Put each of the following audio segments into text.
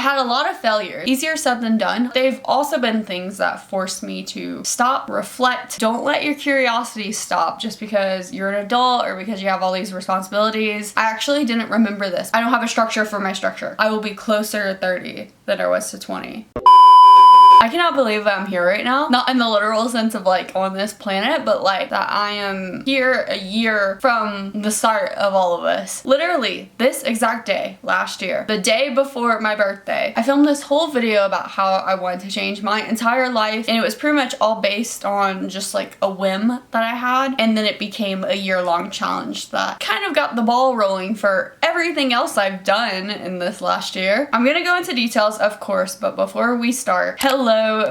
had a lot of failures. Easier said than done. They've also been things that forced me to stop, reflect. Don't let your curiosity stop just because you're an adult or because you have all these responsibilities. I actually didn't remember this. I don't have a structure for my structure. I will be closer to 30 than I was to 20. I cannot believe that I'm here right now. Not in the literal sense of like on this planet, but like that I am here a year from the start of all of this. Literally, this exact day last year, the day before my birthday, I filmed this whole video about how I wanted to change my entire life, and it was pretty much all based on just like a whim that I had, and then it became a year-long challenge that kind of got the ball rolling for everything else I've done in this last year. I'm gonna go into details, of course, but before we start, hello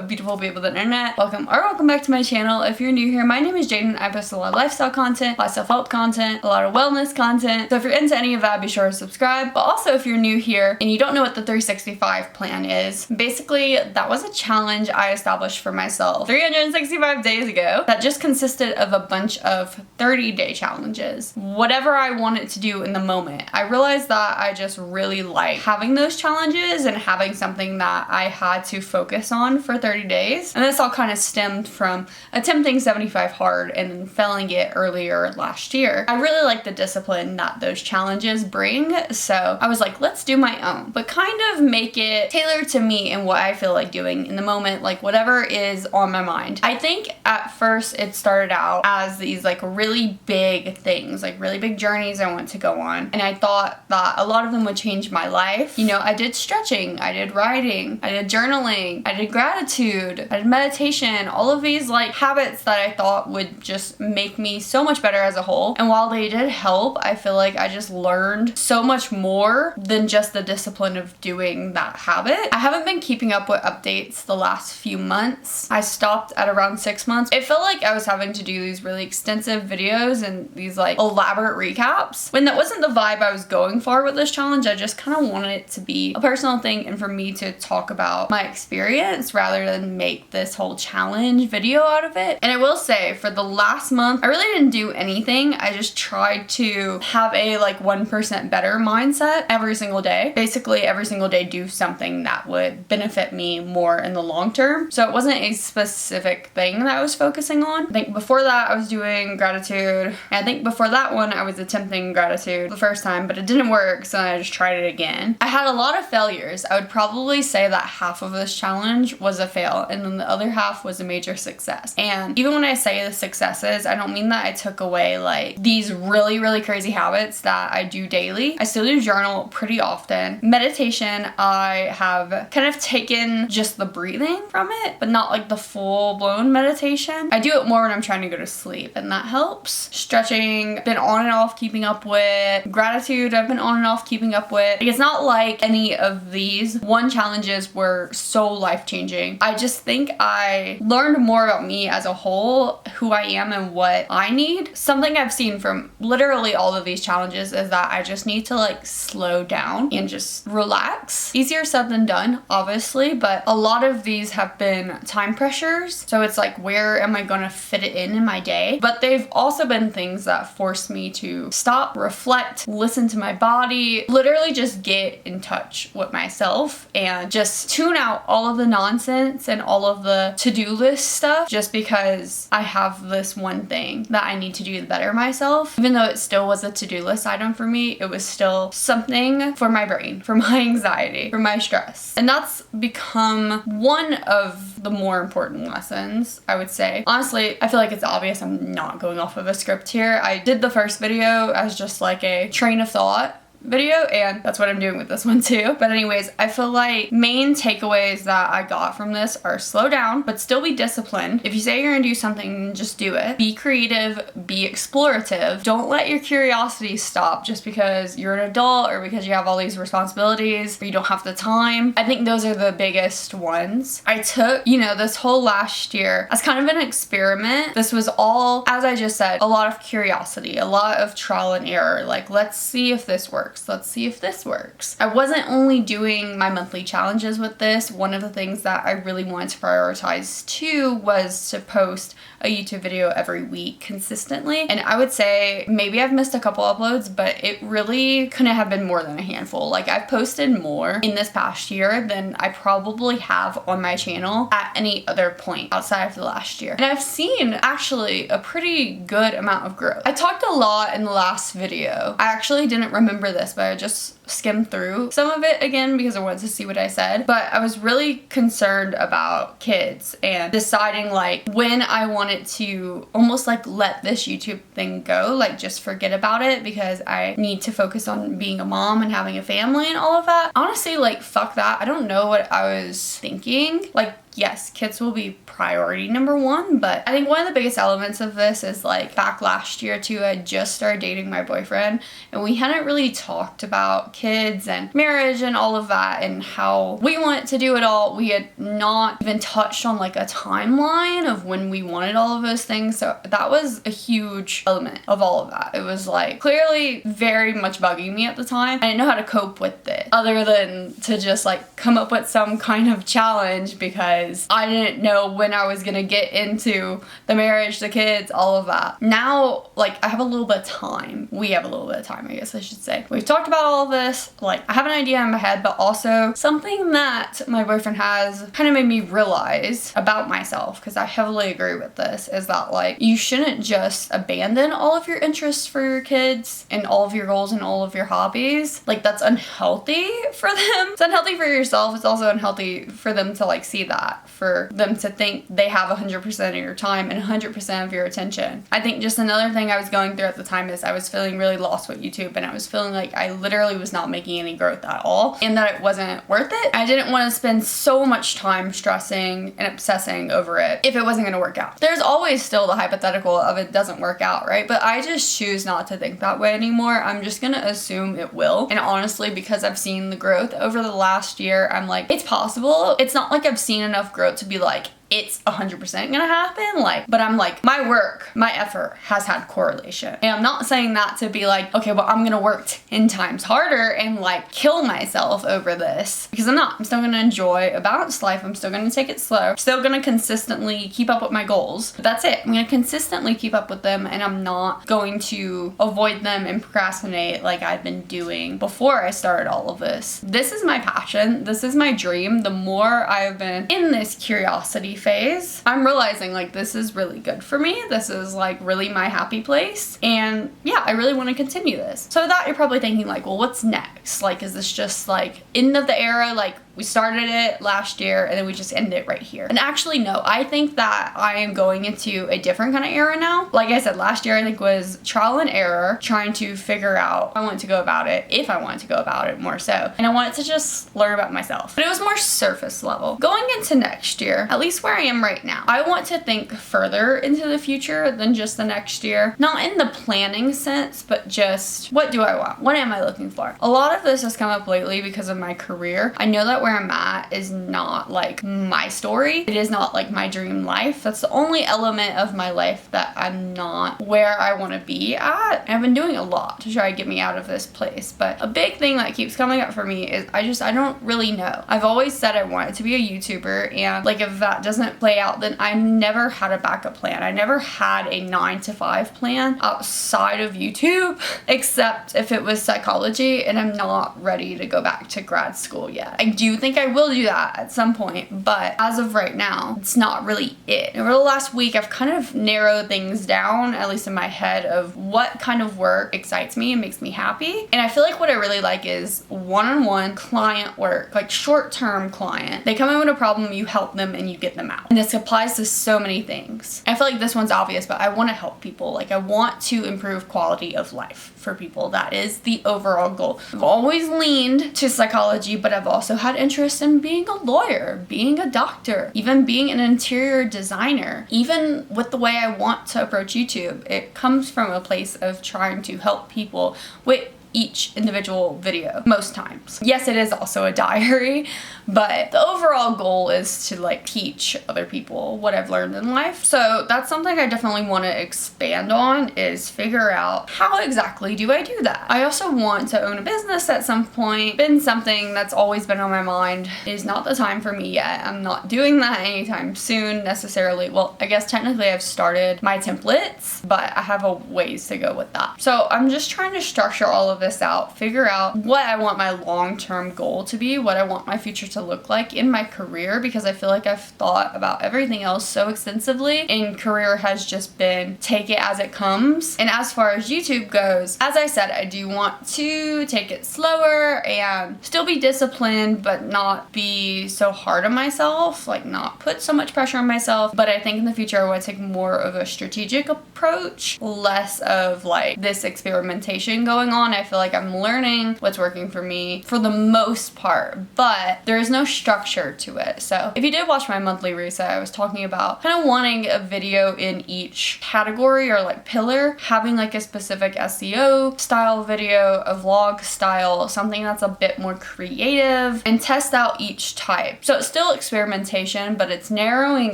beautiful people of the internet. Welcome back to my channel. If you're new here, my name is Jaden. I post a lot of lifestyle content, a lot of self-help content, a lot of wellness content. So if you're into any of that, be sure to subscribe. But also if you're new here and you don't know what the 365 plan is, basically that was a challenge I established for myself 365 days ago that just consisted of a bunch of 30-day challenges. Whatever I wanted to do in the moment. I realized that I just really like having those challenges and having something that I had to focus on for 30 days. And this all kind of stemmed from attempting 75 hard and then failing it earlier last year. I really like the discipline that those challenges bring, so I was like, let's do my own, but kind of make it tailored to me and what I feel like doing in the moment, like whatever is on my mind. I think at first it started out as these like really big things, like really big journeys I want to go on, and I thought that a lot of them would change my life. You know, I did stretching, I did writing, I did journaling, I did gratitude, I did meditation, all of these like habits that I thought would just make me so much better as a whole. And while they did help, I feel like I just learned so much more than just the discipline of doing that habit. I haven't been keeping up with updates the last few months. I stopped at around 6 months. It felt like I was having to do these really extensive videos and these like elaborate recaps when that wasn't the vibe I was going for with this challenge. I just kind of wanted it to be a personal thing and for me to talk about my experience rather than make this whole challenge video out of it. And I will say for the last month, I really didn't do anything. I just tried to have a like 1% better mindset every single day. Basically every single day do something that would benefit me more in the long term. So it wasn't a specific thing that I was focusing on. I think before that I was doing gratitude, and I think before that one I was attempting gratitude the first time, but it didn't work, so I just tried it again. I had a lot of failures. I would probably say that half of this challenge was a fail and then the other half was a major success. And even when I say the successes, I don't mean that I took away like these really crazy habits that I do daily. I still do journal pretty often. Meditation, I have kind of taken just the breathing from it, but not like the full-blown meditation. I do it more when I'm trying to go to sleep and that helps. Stretching, been on and off keeping up with. Gratitude, I've been on and off keeping up with. It's not like any of these one challenges were so life-changing. I just think I learned more about me as a whole, who I am and what I need. Something I've seen from literally all of these challenges is that I just need to like slow down and just relax. Easier said than done, obviously, but a lot of these have been time pressures. So it's like, where am I gonna fit it in my day? But they've also been things that forced me to stop, reflect, listen to my body, literally just get in touch with myself and just tune out all of the nonsense and all of the to-do list stuff just because I have this one thing that I need to do to better myself. Even though it still was a to-do list item for me, it was still something for my brain, for my anxiety, for my stress. And that's become one of the more important lessons, I would say. Honestly, I feel like it's obvious I'm not going off of a script here. I did the first video as just like a train of thought video, and that's what I'm doing with this one too. But anyways, I feel like main takeaways that I got from this are slow down, but still be disciplined. If you say you're gonna do something, just do it. Be creative, be explorative. Don't let your curiosity stop just because you're an adult or because you have all these responsibilities or you don't have the time. I think those are the biggest ones. I took, this whole last year as kind of an experiment. This was all, as I just said, a lot of curiosity, a lot of trial and error. Like, let's see if this works. works. Let's see if this works. I wasn't only doing my monthly challenges with this. One of the things that I really wanted to prioritize too was to post a YouTube video every week consistently. And I would say maybe I've missed a couple uploads, but it really couldn't have been more than a handful. Like, I've posted more in this past year than I probably have on my channel at any other point outside of the last year. And I've seen actually a pretty good amount of growth. I talked a lot in the last video. I actually didn't remember this, but I just skimmed through some of it again because I wanted to see what I said. But I was really concerned about kids and deciding like when I wanted to almost like let this YouTube thing go, like just forget about it because I need to focus on being a mom and having a family and all of that. Honestly, like, fuck that. I don't know what I was thinking. Like, yes, kids will be priority number one, but I think one of the biggest elements of this is like back last year too, I just started dating my boyfriend and we hadn't really talked about kids and marriage and all of that and how we wanted to do it all. We had not even touched on like a timeline of when we wanted all of those things. So that was a huge element of all of that. It was like clearly very much bugging me at the time. I didn't know how to cope with it other than to just like come up with some kind of challenge because I didn't know when I was gonna get into the marriage, the kids, all of that. Now, like, I have a little bit of time. We have a little bit of time, I guess I should say. We've talked about all of this. Like, I have an idea in my head, but also something that my boyfriend has kind of made me realize about myself, because I heavily agree with this, is that, like, you shouldn't just abandon all of your interests for your kids and all of your goals and all of your hobbies. Like, that's unhealthy for them. It's unhealthy for yourself. It's also unhealthy for them to, like, see that. For them to think they have 100% of your time and 100% of your attention. I think just another thing I was going through at the time is I was feeling really lost with YouTube and I was feeling like I literally was not making any growth at all and that it wasn't worth it. I didn't want to spend so much time stressing and obsessing over it if it wasn't going to work out. There's always still the hypothetical of it doesn't work out, right? But I just choose not to think that way anymore. I'm just going to assume it will. And honestly, because I've seen the growth over the last year, I'm like, it's possible. It's not like I've seen enough growth to be like, it's 100% gonna happen, like, but I'm like, my work, my effort has had correlation. And I'm not saying that to be like, okay, well, I'm gonna work 10 times harder and like kill myself over this, because I'm not. I'm still gonna enjoy a balanced life. I'm still gonna take it slow. I'm still gonna consistently keep up with my goals. But that's it. I'm gonna consistently keep up with them and I'm not going to avoid them and procrastinate like I've been doing before I started all of this. This is my passion. This is my dream. The more I've been in this curiosity phase, I'm realizing like this is really good for me. This is like really my happy place. And yeah, I really want to continue this. So that you're probably thinking like, well, what's next? Like, is this just like end of the era? Like, we started it last year and then we just end it right here. And actually, no, I think that I am going into a different kind of era now. Like I said, last year I think was trial and error, trying to figure out how I wanted to go about it, if I wanted to go about it more so. And I wanted to just learn about myself. But it was more surface level. Going into next year, at least where I am right now, I want to think further into the future than just the next year. Not in the planning sense, but just what do I want? What am I looking for? A lot of this has come up lately because of my career. I know that where I'm at is not like my story. It is not like my dream life. That's the only element of my life that I'm not where I want to be at. And I've been doing a lot to try to get me out of this place. But a big thing that keeps coming up for me is I don't really know. I've always said I wanted to be a YouTuber, and like if that doesn't play out, then I never had a backup plan. I never had a 9-to-5 plan outside of YouTube, except if it was psychology, and I'm not ready to go back to grad school yet. I do think I will do that at some point, but as of right now, it's not really it. Over the last week, I've kind of narrowed things down, at least in my head, of what kind of work excites me and makes me happy. And I feel like what I really like is one-on-one client work, like short-term client. They come in with a problem, you help them, and you get them out. And this applies to so many things. I feel like this one's obvious, but I want to help people. Like, I want to improve quality of life for people. That is the overall goal. I've always leaned to psychology, but I've also had interest in being a lawyer, being a doctor, even being an interior designer. Even with the way I want to approach YouTube, it comes from a place of trying to help people with each individual video most times. Yes, it is also a diary, but the overall goal is to like teach other people what I've learned in life. So that's something I definitely want to expand on, is figure out how exactly do I do that. I also want to own a business at some point. Been something that's always been on my mind. It is not the time for me yet. I'm not doing that anytime soon necessarily. Well, I guess technically I've started my templates, but I have a ways to go with that. So I'm just trying to structure all of this out, figure out what I want my long-term goal to be, what I want my future to look like in my career, because I feel like I've thought about everything else so extensively, and career has just been take it as it comes. And as far as YouTube goes, as I said, I do want to take it slower and still be disciplined, but not be so hard on myself, like not put so much pressure on myself. But I think in the future I want to take more of a strategic approach, less of like this experimentation going on. I feel like I'm learning what's working for me for the most part, but there is no structure to it. So if you did watch my monthly reset, I was talking about kind of wanting a video in each category or like pillar, having like a specific SEO style video, a vlog style, something that's a bit more creative, and test out each type. So it's still experimentation, but it's narrowing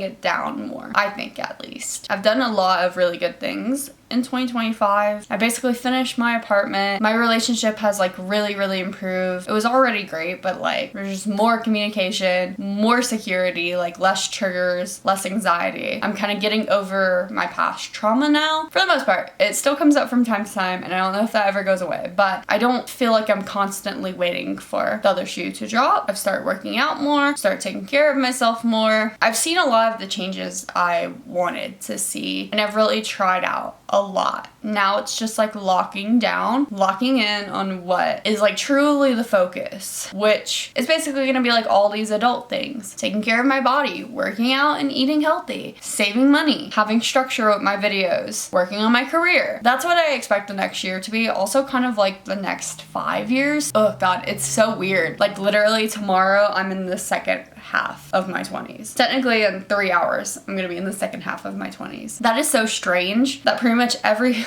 it down more, I think, at least. I've done a lot of really good things in 2025. I basically finished my apartment. My relationship has like really improved. It was already great, but like there's just more communication, more security, like less triggers, less anxiety. I'm kind of getting over my past trauma now. For the most part, it still comes up from time to time, and I don't know if that ever goes away, but I don't feel like I'm constantly waiting for the other shoe to drop. I've started working out more, started taking care of myself more. I've seen a lot of the changes I wanted to see, and I've really tried out a lot. Now it's just like locking in on what is like truly the focus, which is basically going to be like all these adult things: taking care of my body, working out and eating healthy, saving money, having structure with my videos, working on my career. That's what I expect the next year to be. Also kind of like the next 5 years. Oh god, it's so weird. Like literally tomorrow I'm in the second half of my 20s. Technically in 3 hours I'm gonna be in the second half of my 20s. That is so strange that pretty much every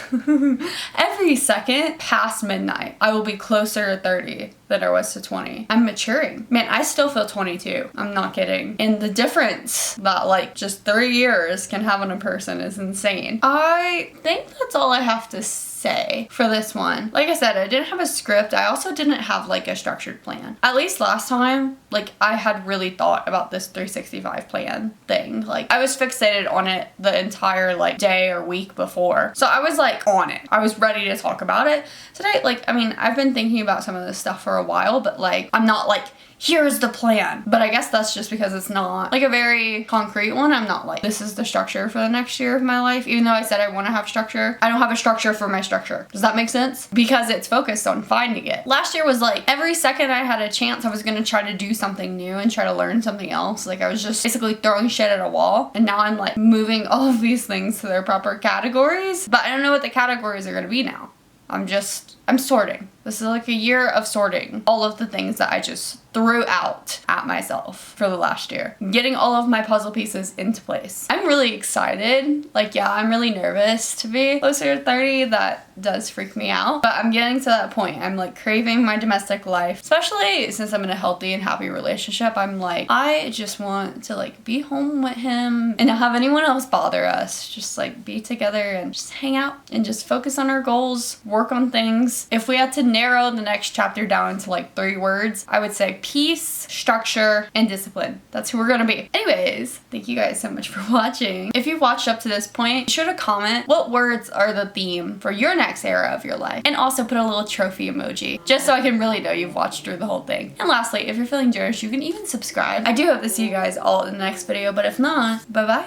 second past midnight I will be closer to 30 than I was to 20. I'm maturing. Man, I still feel 22. I'm not kidding. And the difference that like just 3 years can have on a person is insane. I think that's all I have to say for this one. Like I said, I didn't have a script. I also didn't have like a structured plan. At least last time, like I had really thought about this 365 plan thing. Like I was fixated on it the entire like day or week before. So I was like on it. I was ready to talk about it. Today, like, I mean, I've been thinking about some of this stuff for a while, but like I'm not like, here's the plan. But I guess that's just because it's not like a very concrete one. I'm not like, this is the structure for the next year of my life. Even though I said I want to have structure, I don't have a structure for my structure. Does that make sense? Because it's focused on finding it. Last year was like every second I had a chance, I was going to try to do something new and try to learn something else. Like I was just basically throwing shit at a wall. And now I'm like moving all of these things to their proper categories. But I don't know what the categories are going to be now. I'm sorting. This is like a year of sorting all of the things that I just threw out at myself for the last year. Getting all of my puzzle pieces into place. I'm really excited. Like, yeah, I'm really nervous to be closer to 30. That does freak me out. But I'm getting to that point. I'm like craving my domestic life. Especially since I'm in a healthy and happy relationship. I'm like, I just want to like be home with him and not have anyone else bother us. Just like be together and just hang out and just focus on our goals, work on things. If we had to narrow the next chapter down into like 3 words, I would say peace, structure, and discipline. That's who we're gonna be. Anyways, thank you guys so much for watching. If you've watched up to this point, be sure to comment what words are the theme for your next era of your life. And also put a little trophy emoji, just so I can really know you've watched through the whole thing. And lastly, if you're feeling generous, you can even subscribe. I do hope to see you guys all in the next video, but if not, bye-bye.